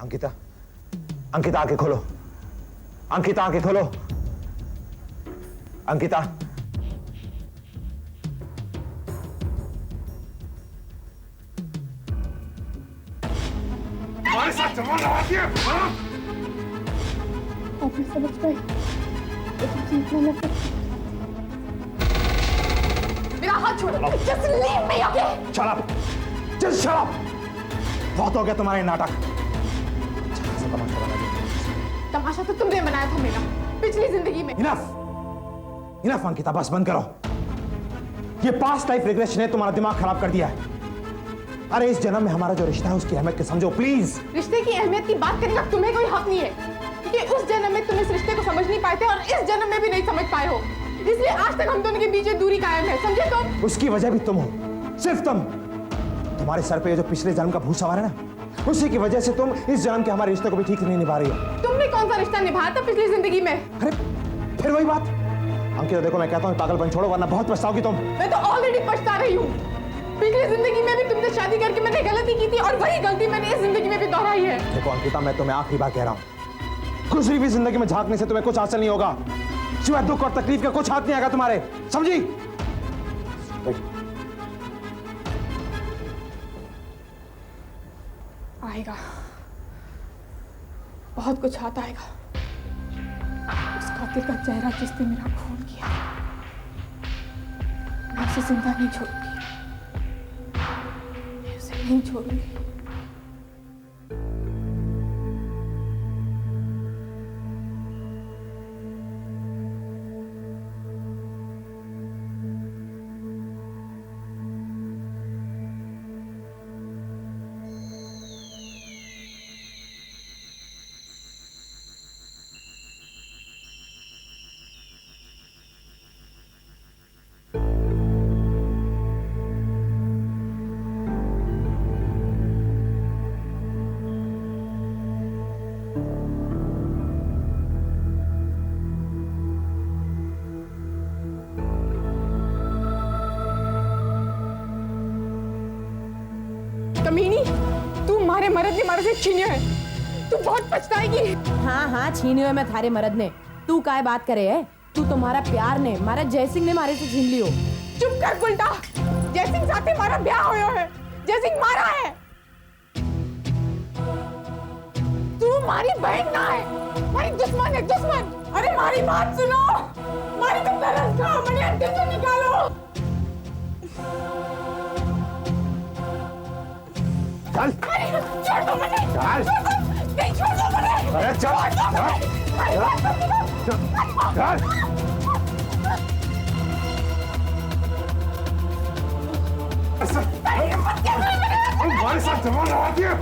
अंकिता, अंकिता आंखें खोलो, अंकिता आंखें खोलो, अंकिता। हमारे साथ जमा लगाती है। अब मैं समझ पाई, जीतना मैं मेरा हाथ छोड़ो। Just leave me, okay? Shut up! Just shut up! बहुत हो गया तुम्हारे नाटक। अच्छा सा तमाशा बना दिया। तमाशा तो तुमने बनाया था मेरा पिछली जिंदगी में। Enough! Enough अंकिता, बस बंद करो। ये पास्ट लाइफ रिग्रेशन ने तुम्हारा दिमाग खराब कर दिया है। अरे इस जन्म में हमारा जो रिश्ता है उसकी अहमियत को समझो प्लीज। रिश्ते की अहमियत की बात करने का तुम्हें कोई हक नहीं है, क्योंकि उस जन्म में तुम इस रिश्ते को समझ नहीं पाए थे और इस जन्म में भी नहीं समझ पाए हो, इसलिए आज तक हम दोनों के बीच दूरी कायम है, समझे तुम? उसकी वजह भी तुम हो, सिर्फ तुम। तुम्हारे सर पे ये जो पिछले जन्म का भूत सवार है ना, उसी की वजह से तुम इस जन्म के हमारे रिश्ते को भी ठीक से नहीं निभा रही हो। तुमने कौन सा रिश्ता निभाया था पिछली जिंदगी में? अरे फिर वही बात। अंकिता देखो, मैं कहता हूँ पागलपन छोड़ो वरना बहुत पछताओगी तुम। मैं तो ऑलरेडी पछता रही हूँ। पिछली जिंदगी में भी तुमसे शादी करके मैंने गलती की थी और वही गलती मैंने इस जिंदगी में भी दोहराई है। देखो अंकिता, मैं तुम्हें आखिरी बार कह रहा हूँ, गुजरी हुई जिंदगी में झांकने से तुम्हें कुछ हासिल नहीं होगा, सिवाय दुख और तकलीफ का कुछ हाथ नहीं आएगा तुम्हारे, समझी? आएगा, बहुत कुछ हाथ आएगा। उस कातिल का चेहरा जिसने मेरा खून किया, मैं उसे जिंदा नहीं छोड़ूंगी, मैं उसे नहीं छोड़ूंगी। कमीनी, तू मारे मरद ने मारे से छीनियो है, तू बहुत पछताएगी। हाँ हाँ छीनियो है मैं थारे मरद ने, तू काय बात करे है? तू तुम्हारा प्यार ने मारा जयसिंह ने मारे से छीन लियो। चुप कर उल्टा, जयसिंह साथे मारा ब्याह होयो है, जयसिंह मारा है। तू मारी बहन ना है, मारी दुश्मन है, दुश्मन। अरे मारी बात सुनो, मारी तो तरस खाओ, मेरे अड्डे से निकालो। चल छोड़ दो मुझे, चल, नहीं छोड़ दो मुझे। अरे चल चल चल। हमारे साथ जमा लगाती है।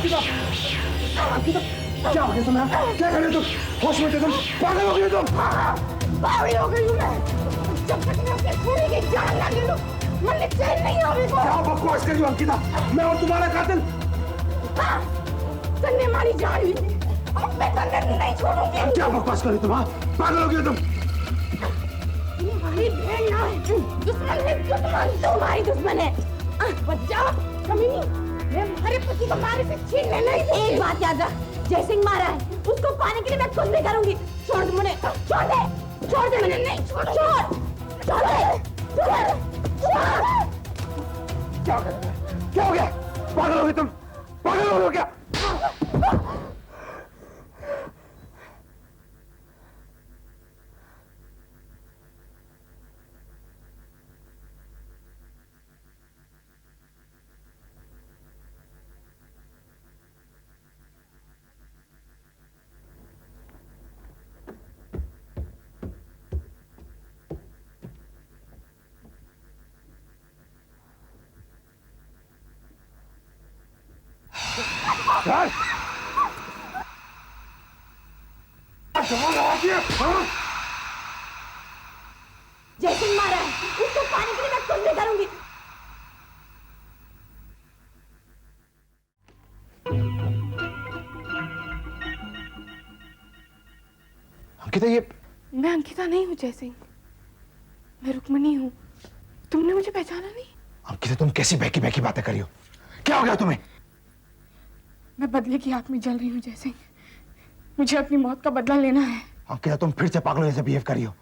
अंकिता, क्या हो गया तुम्हें? क्या कर रहे हो तुम? होश में थे तुम? पागल हो गए तुम? पागल हो गई हूँ मैं। जब तक मैं अपने पूरी की जान ना ले लूं, मैं चैन नहीं होगी। क्या बकवास कर रही हो अंकिता? मैं और तुम्हारा कातिल? तन्ने मारी जान ली, अब मैं तन्ने नहीं छोड़ूंगी। क्या बकवास कर रही तुम? पागल हो गए तुम? तुम्हारी बहन ना है, दुश्मन है, दुश्मन तुम्हारी दुश्मन है। बच्चा कमीनी, मैं हमारे पति को मारे से छीनने नहीं दूंगी। एक बात याद रख, जयसिंह मारा है, उसको पाने के लिए मैं कुछ भी करूंगी। छोड़ दे मुझे, छोड़ दे, छोड़ दे मुझे, नहीं छोड़, छोड़ दे, छोड़। क्या हो गया? पागल हो गए तुम? पागल हो गए क्या? यार जवान लगा दिया। जयसिंह मारा है, उसको पाने के लिए मैं कुछ भी करूंगी। अंकिता, ये मैं अंकिता नहीं हूँ जयसिंह, मैं रुक्मिणी हूँ। तुमने मुझे पहचाना नहीं? अंकिता, तुम कैसी बहकी बहकी बातें कर रही हो? क्या हो गया तुम्हें? मैं बदले की आग में जल रही हूँ जयसिंह, मुझे अपनी मौत का बदला लेना है। अंकिता, तुम फिर से पागलों जैसे बिहेव कर रही हो।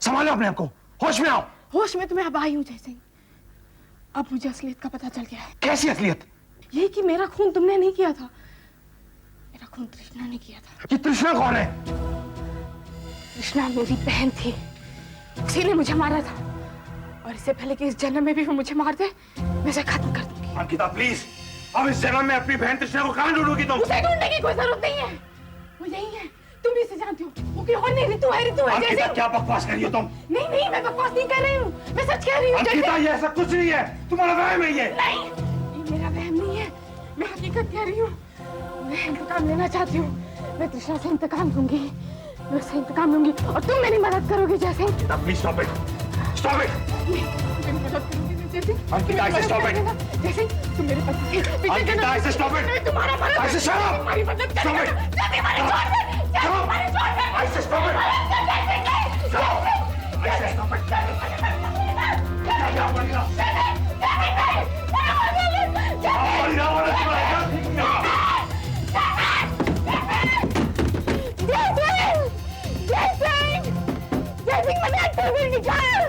संभालो अपने आप को, होश में आओ। होश में तो मैं अब आई हूँ जयसिंह, अब मुझे असलियत का पता चल गया है। कैसी असलियत? ये कि मेरा खून तुमने नहीं किया था, मेरा खून कृष्णा ने किया था। ये कृष्णा कौन है? कृष्णा मेरी बहन थी, उसी ने मुझे मारा था, और इससे पहले कि इस जन्म में भी वो मुझे मार दे, मैं उसे खत्म कर दूंगी। अंकिता प्लीज, अब इस जन्म में अपनी बहन कृष्णा को कहां ढूंढोगी तुम? उसे ढूंढने की कोई जरूरत नहीं है, वो यही है, तुम भी इसे जानती हो। वो कोई और नहीं, ऋतु है, ऋतु है। अंकिता, क्या बकवास कर रही हो तुम? नहीं नहीं, मैं बकवास नहीं कर रही हूँ, मैं सच कह रही हूँ। अंकिता, ये ऐसा कुछ नहीं है, तुम्हारा वहम है ये। नहीं, ये मेरा वहम नहीं है, मैं हकीकत कह रही हूँ। मैं इंतकाम लेना चाहती हूँ, मैं कृष्णा से इंतकाम लूंगी, मैं उससे इंतकाम लूंगी, और तुम मेरी मदद करोगी जैसे। Ankita please stop it, stop it. मेरी मदद करोगी जैसे। अंकिता, ऐसे स्टॉप इट। जैसे तुम मेरे पति थे। अंकिता, ऐसे स्टॉप इट। मैं तुम्हारा मदद, ऐसे शट अप। तुम्हारी मदद स्टॉप करूंगी। इट। जल्दी मारे, छोड़ दे, जल्दी मारे, छोड़ दे। ऐसे स्टॉप इट। ऐसे स्टॉप इट। क्या बनेगा? जयसिंह, मैंने अंतर भी निकाला।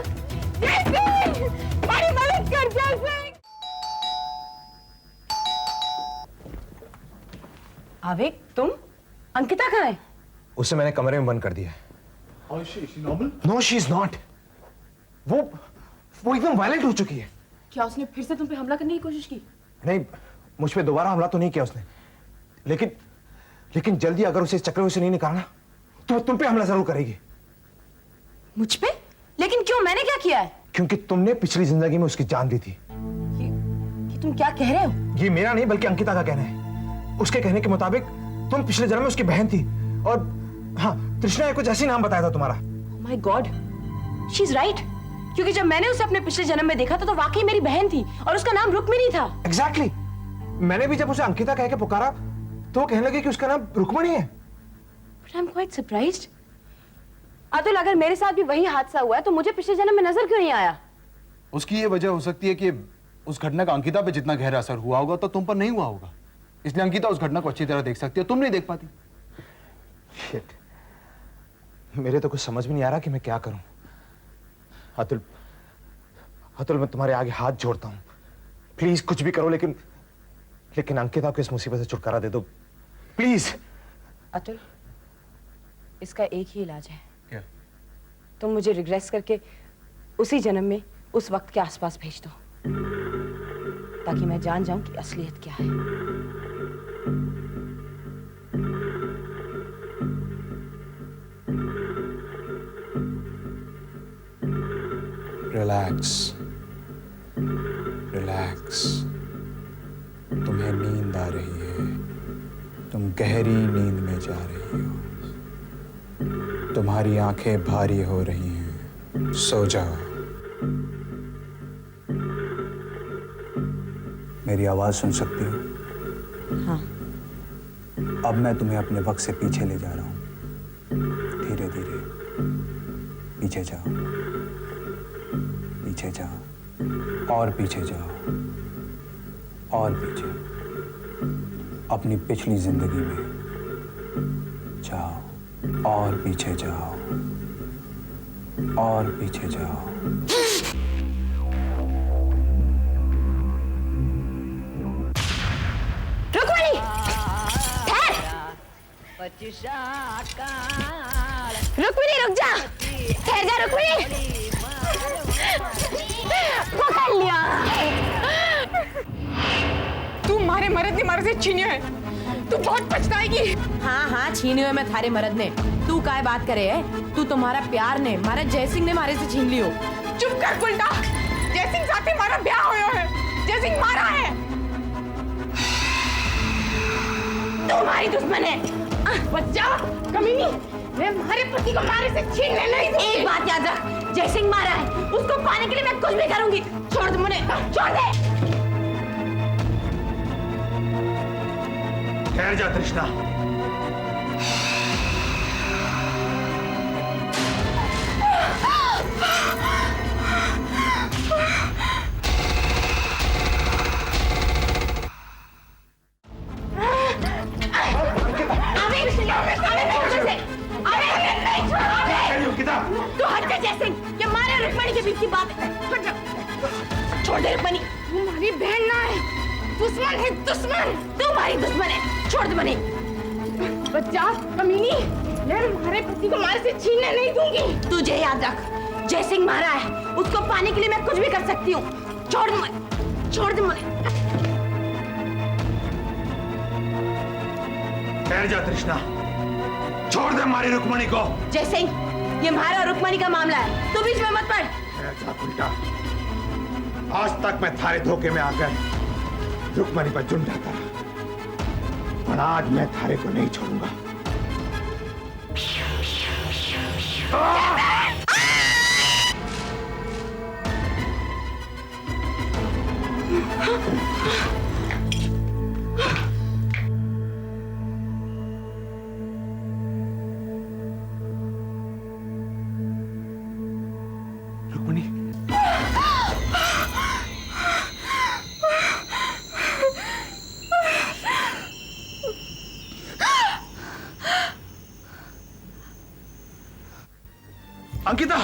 जयसिंह, मेरी मदद कर जयसिंह। आवेग, तुम? अंकिता कहाँ है? उसे मैंने कमरे में बंद कर दिया है। No, she is not. वो एकदम वायलेंट हो चुकी है। क्या उसने फिर से तुम पे हमला करने की कोशिश की? नहीं, मुझ पे दोबारा हमला तो नहीं किया उसने, लेकिन जल्दी अगर उसे इस चक्कर से नहीं निकालना तो वो तुम पे हमला जरूर करेगी। मुझ पे? लेकिन क्यों? मैंने क्या किया है? क्योंकि तुमने पिछली जिंदगी में उसकी जान दी थी। ये तुम क्या कह रहे हो? ये मेरा नहीं बल्कि अंकिता का कहना है। उसके कहने के मुताबिक तुम पिछले जन्म में उसकी बहन थी, और हाँ, कृष्णा ने कुछ ऐसी नाम बताया था तुम्हारा। My God, she is right. क्योंकि जब मैंने उसे अपने पिछले जन्म में देखा था तो वाकई मेरी बहन थी, और उसका नाम रुक्मिणी था। एग्जैक्टली। मैंने भी जब उसे अंकिता कह के पुकारा तो वो कहने लगी कि उसका नाम रुक्मिणी है। But I'm quite surprised. Atul, अगर मेरे साथ भी वही हादसा हुआ है तो मुझे पिछले जन्म में नजर क्यों नहीं आया? उसकी ये वजह हो सकती है कि उस घटना का अंकिता पे जितना गहरा असर हुआ होगा तो तुम पर नहीं हुआ होगा, इसलिए अंकिता उस घटना को अच्छी तरह देख सकती है, तुम नहीं देख पाती। Shit. मेरे तो कुछ समझ में नहीं आ रहा कि मैं क्या करूं। अतुल, मैं तुम्हारे आगे हाथ जोड़ता हूं, प्लीज कुछ भी करो, लेकिन अंकिता को इस मुसीबत से छुटकारा दे दो, प्लीज। अतुल, इसका एक ही इलाज है। क्या? तुम मुझे रिग्रेस करके उसी जन्म में उस वक्त के आसपास भेज दो, ताकि मैं जान जाऊं कि असलियत क्या है। रिलैक्स, रिलैक्स, तुम्हें नींद आ रही है। तुम गहरी नींद में जा रही हो, तुम्हारी आंखें भारी हो रही हैं, सो जाओ। मेरी आवाज सुन सकती हो? हाँ। अब मैं तुम्हें अपने वक्त से पीछे ले जा रहा हूं। धीरे धीरे पीछे जाओ, पीछे जाओ, और पीछे जाओ, और पीछे, अपनी पिछली जिंदगी में जाओ, और पीछे जाओ, और पीछे जाओ। रुक्मिणी रुक जा, ठहर जा रुक्मिणी। पकड़ लिया। तू मारे मरद ने मारे से छीनियो है, तू बहुत पछताएगी। हाँ हाँ छीनियो है मैं थारे मरद ने, तू काय बात करे है? तू तुम्हारा प्यार ने मारा जयसिंह ने मारे से छीन लियो। चुप कर गुंडा, जयसिंह साथे मारा ब्याह होयो है, जयसिंह मारा है। तुम्हारी दुश्मन है। बच्चा कमीनी, मैं हमारे पति को मारे से छीनने नहीं दूंगी। एक बात याद रख, जयसिंह मारा है, उसको पाने के लिए मैं कुछ भी करूंगी। छोड़ दे मुझे, छोड़ दे। ठहर जा तृष्णा। तू हट जा जयसिंह, ये मारे रुक्मिणी के बीच की बात है। हट जा, छोड़ दे रुक्मिणी। तुम्हारी बहन ना है, दुश्मन है दुश्मन। तुम्हारी दुश्मन है, छोड़ दे मुझे। बच्चा कमीनी, मैं हमारे पति को मारे से छीनने नहीं दूंगी। तुझे याद रख, जयसिंह मारा है, उसको पाने के लिए मैं कुछ भी कर सकती हूँ। छोड़ दे मुझे, छोड़ दे मुझे। ठहर जा तृष्णा, छोड़ दे हमारी रुक्मिणी को। जयसिंह, ये हमारा और रुक्मिणी का मामला है, तू बीच में मत पड़। उल्टा, आज तक मैं थारे धोखे में आकर रुक्मिणी पर जुट जाता रहा, पर आज मैं थारे को नहीं छोड़ूंगा। रुक्मिणी, अंकिता,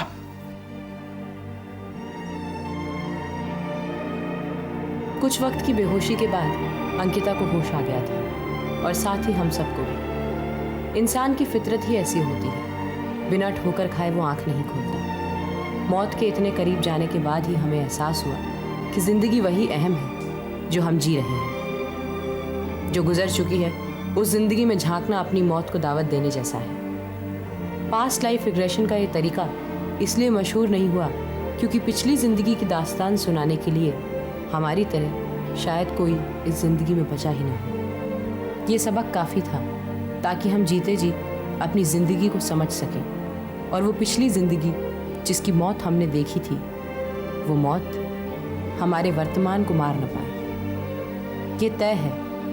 कुछ वक्त की बेहोशी के बाद अंकिता को होश आ गया था, और साथ ही हम सबको भी। इंसान की फितरत ही ऐसी होती है, बिना ठोकर खाए वो आंख नहीं खोलता। मौत के इतने करीब जाने के बाद ही हमें एहसास हुआ कि जिंदगी वही अहम है जो हम जी रहे हैं। जो गुजर चुकी है उस जिंदगी में झांकना अपनी मौत को दावत देने जैसा है। पास्ट लाइफ रिग्रेशन का ये तरीका इसलिए मशहूर नहीं हुआ क्योंकि पिछली ज़िंदगी की दास्तान सुनाने के लिए हमारी तरह शायद कोई इस ज़िंदगी में बचा ही ना हो। ये सबक काफ़ी था ताकि हम जीते जी अपनी ज़िंदगी को समझ सकें, और वो पिछली ज़िंदगी जिसकी मौत हमने देखी थी, वो मौत हमारे वर्तमान को मार न पाए। ये तय है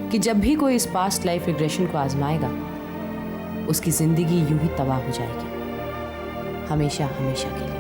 कि जब भी कोई इस पास्ट लाइफ रिग्रेशन को आजमाएगा, उसकी ज़िंदगी यूं ही तबाह हो जाएगी, हमेशा हमेशा के लिए।